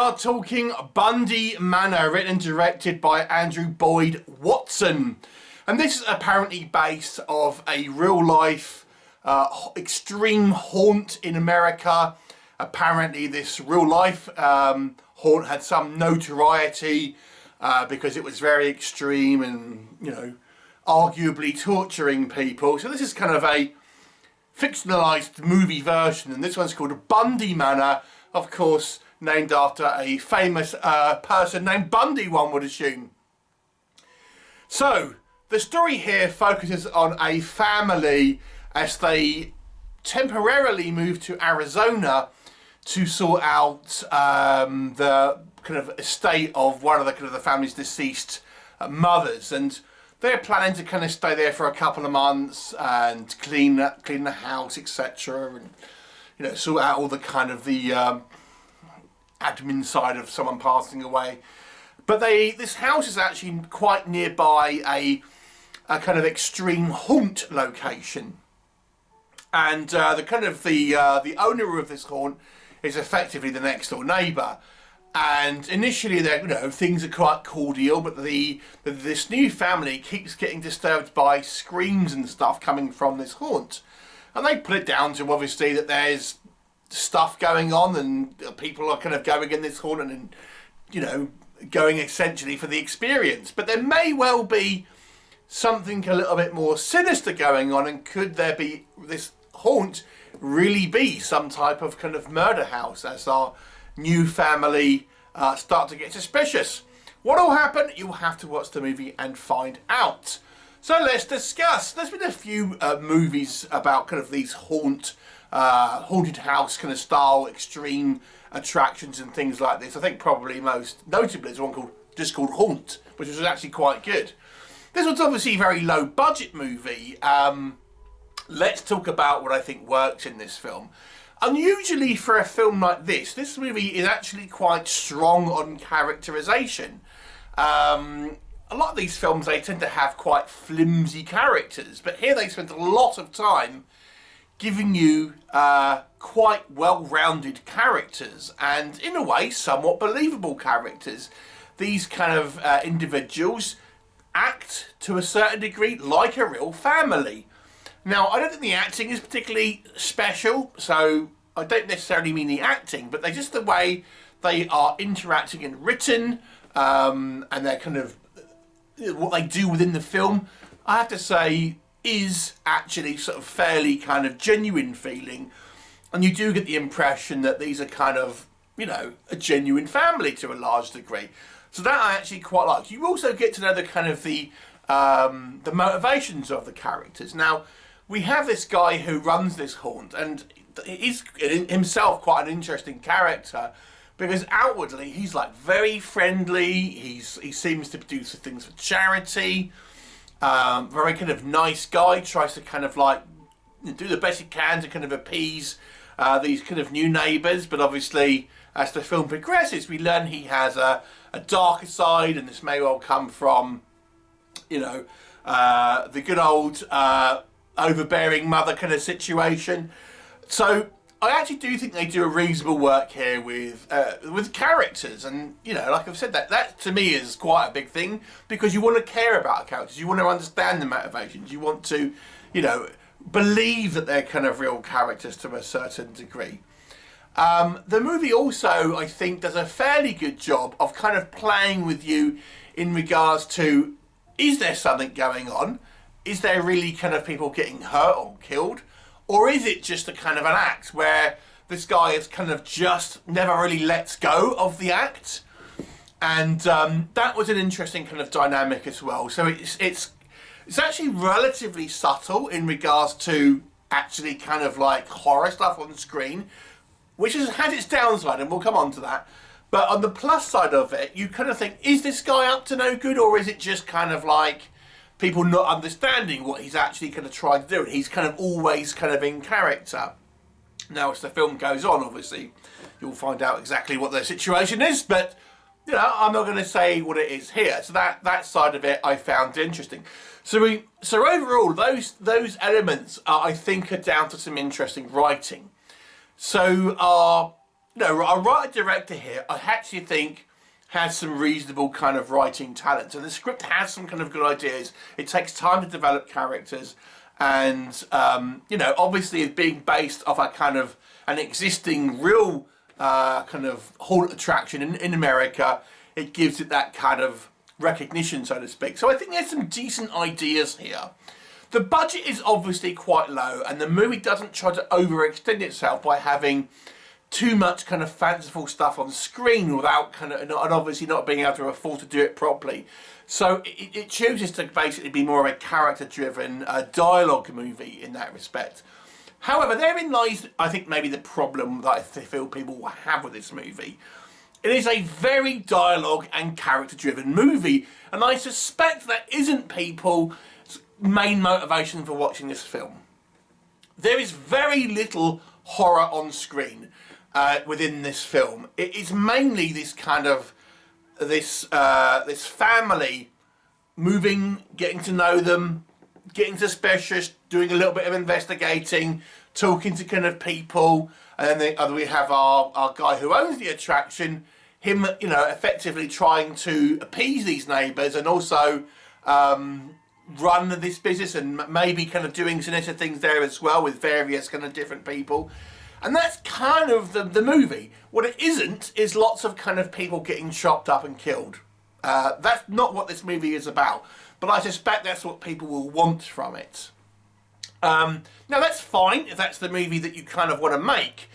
are talking Bundy Manor, written and directed by Andrew Boyd Watson. And this is apparently based off a real-life extreme haunt in America. Apparently this real-life haunt had some notoriety because it was very extreme and, you know, arguably torturing people. So this is kind of a fictionalized movie version, and this one's called Bundy Manor, of course named after a famous person named Bundy, one would assume. So the story here focuses on a family as they temporarily move to Arizona to sort out the kind of estate of one of the family's deceased mothers, and they're planning to kind of stay there for a couple of months and clean the house, etc., and, you know, sort out all the kind of the admin side of someone passing away. But this house is actually quite nearby a kind of extreme haunt location, and the owner of this haunt is effectively the next door neighbour. And initially, things are quite cordial, but this new family keeps getting disturbed by screams and stuff coming from this haunt, and they put it down to obviously that there's stuff going on and people are kind of going in this haunt and, you know, going essentially for the experience. But there may well be something a little bit more sinister going on, and could there be this haunt really be some type of kind of murder house as our new family start to get suspicious? What will happen? You'll have to watch the movie and find out. So let's discuss. There's been a few movies about kind of these haunted house kind of style extreme attractions and things like this. I think probably most notably is one called Haunt, which was actually quite good. This one's obviously a very low budget movie. Let's talk about what I think works in this film. Unusually for a film like this movie is actually quite strong on characterization. A lot of these films, they tend to have quite flimsy characters, but here they spent a lot of time giving you quite well-rounded characters, and in a way somewhat believable characters. These kind of individuals act to a certain degree like a real family. Now, I don't think the acting is particularly special, so I don't necessarily mean the acting, but just the way they are interacting and written, and they're kind of what they do within the film, I have to say, is actually sort of fairly kind of genuine feeling, and you do get the impression that these are kind of, you know, a genuine family to a large degree. So that I actually quite like. You also get to know the kind of the motivations of the characters. Now, we have this guy who runs this haunt, and he's himself quite an interesting character, because outwardly he's like very friendly. He seems to do some things for charity. Very kind of nice guy, tries to kind of like do the best he can to kind of appease these kind of new neighbours. But obviously, as the film progresses, we learn he has a darker side, and this may well come from, you know, the good old overbearing mother kind of situation. So I actually do think they do a reasonable work here with characters, and, you know, like I've said, that to me is quite a big thing, because you want to care about characters, you want to understand the motivations, you want to, you know, believe that they're kind of real characters to a certain degree. The movie also, I think, does a fairly good job of kind of playing with you in regards to, is there something going on? Is there really kind of people getting hurt or killed? Or is it just a kind of an act where this guy is kind of just never really lets go of the act? And that was an interesting kind of dynamic as well. So it's actually relatively subtle in regards to actually kind of like horror stuff on screen, which has its downside, and we'll come on to that. But on the plus side of it, you kind of think, is this guy up to no good, or is it just kind of like people not understanding what he's actually kind of trying to do? And he's kind of always kind of in character. Now, as the film goes on, obviously, you'll find out exactly what the situation is, but, you know, I'm not going to say what it is here. So that side of it I found interesting. So overall, those elements I think are down to some interesting writing. So our no, a writer-director here, I actually think has some reasonable kind of writing talent. So the script has some kind of good ideas. It takes time to develop characters, and you know, obviously it's being based off a kind of an existing real kind of haunted attraction in America. It gives it that kind of recognition, so to speak. So I think there's some decent ideas here. The budget is obviously quite low, and the movie doesn't try to overextend itself by having too much kind of fanciful stuff on screen without kind of, and obviously not being able to afford to do it properly. So it chooses to basically be more of a character-driven dialogue movie in that respect. However, therein lies, I think, maybe the problem that I feel people will have with this movie. It is a very dialogue and character-driven movie, and I suspect that isn't people's main motivation for watching this film. There is very little horror on screen within this film. It is mainly this kind of this family moving, getting to know them, getting suspicious, doing a little bit of investigating, talking to kind of people, and then we have our guy who owns the attraction, him, you know, effectively trying to appease these neighbours and also run this business and maybe kind of doing sinister things there as well with various kind of different people. And that's kind of the movie. What it isn't is lots of kind of people getting chopped up and killed. That's not what this movie is about. But I suspect that's what people will want from it. Now that's fine if that's the movie that you kind of want to make.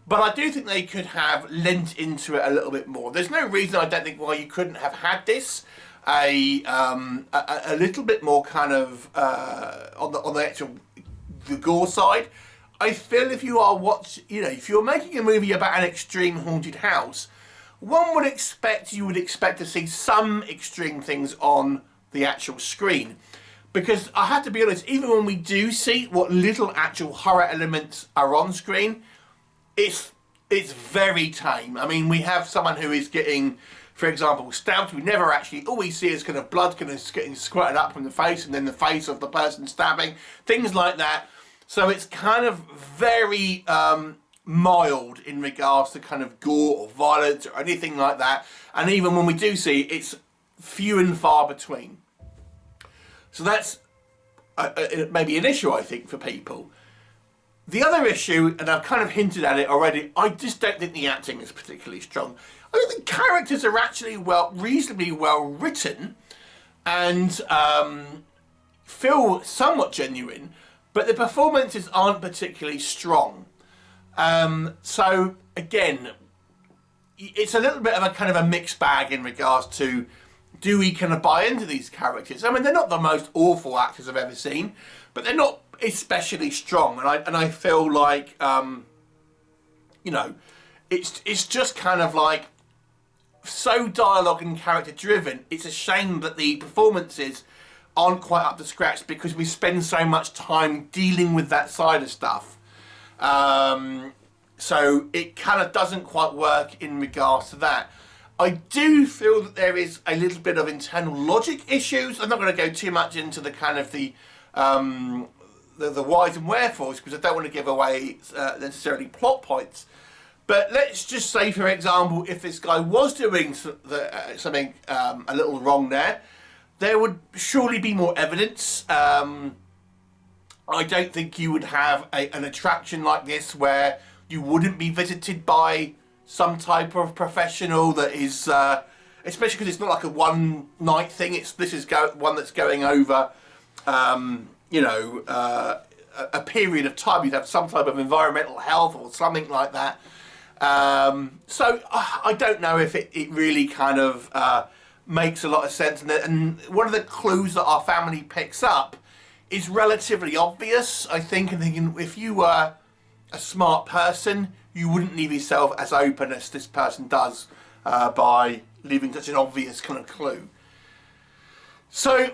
But I do think they could have lent into it a little bit more. There's no reason, I don't think, why you couldn't have had this a little bit more kind of on the actual the gore side. I feel if you are if you're making a movie about an extreme haunted house, one would expect to see some extreme things on the actual screen. Because I have to be honest, even when we do see what little actual horror elements are on screen, it's very tame. I mean, we have someone who is getting, for example, stabbed. We never actually, all we see is kind of blood kind of getting squirted up from the face, and then the face of the person stabbing, things like that. So it's kind of very mild in regards to kind of gore or violence or anything like that. And even when we do see it, it's few and far between. So that's maybe an issue, I think, for people. The other issue, and I've kind of hinted at it already, I just don't think the acting is particularly strong. I think the characters are actually reasonably well written and feel somewhat genuine, but the performances aren't particularly strong. So again, it's a little bit of a kind of a mixed bag in regards to, do we kind of buy into these characters? I mean, they're not the most awful actors I've ever seen, but they're not especially strong. And I feel like, you know, it's just kind of like so dialogue and character driven. It's a shame that the performances aren't quite up to scratch because we spend so much time dealing with that side of stuff. So it kind of doesn't quite work in regards to that. I do feel that there is a little bit of internal logic issues. I'm not going to go too much into the kind of the whys and wherefores because I don't want to give away necessarily plot points. But let's just say, for example, if this guy was doing something a little wrong there would surely be more evidence. I don't think you would have an attraction like this where you wouldn't be visited by some type of professional that is, especially because it's not like a one night thing. This is one that's going over, you know, a period of time. You'd have some type of environmental health or something like that. So I don't know if it really kind of makes a lot of sense. And one of the clues that our family picks up is relatively obvious, I think. And thinking, if you were a smart person, you wouldn't leave yourself as open as this person does by leaving such an obvious kind of clue. So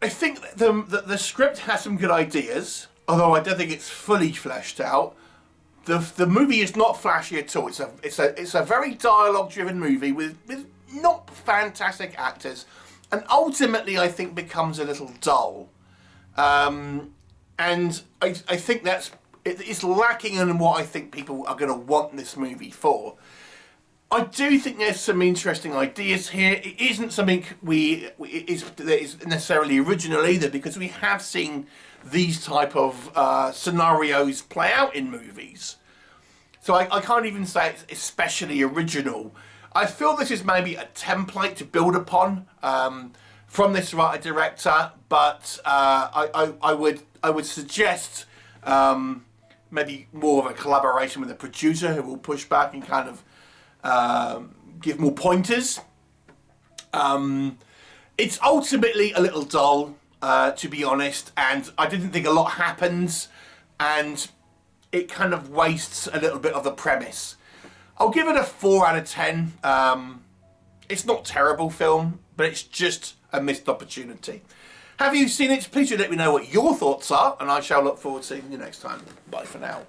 I think that the script has some good ideas, although I don't think it's fully fleshed out. The movie is not flashy at all. It's a very dialogue-driven movie with not fantastic actors, and ultimately I think becomes a little dull. And I think that's it's lacking in what I think people are going to want this movie for. I do think there's some interesting ideas here. It isn't something that is necessarily original either, because we have seen these type of scenarios play out in movies. So I can't even say it's especially original. I feel this is maybe a template to build upon from this writer-director, but I would suggest maybe more of a collaboration with a producer who will push back and kind of give more pointers. It's ultimately a little dull, to be honest, and I didn't think a lot happens, and it kind of wastes a little bit of the premise. I'll give it a 4 out of 10. It's not a terrible film, but it's just a missed opportunity. Have you seen it? Please do let me know what your thoughts are, and I shall look forward to seeing you next time. Bye for now.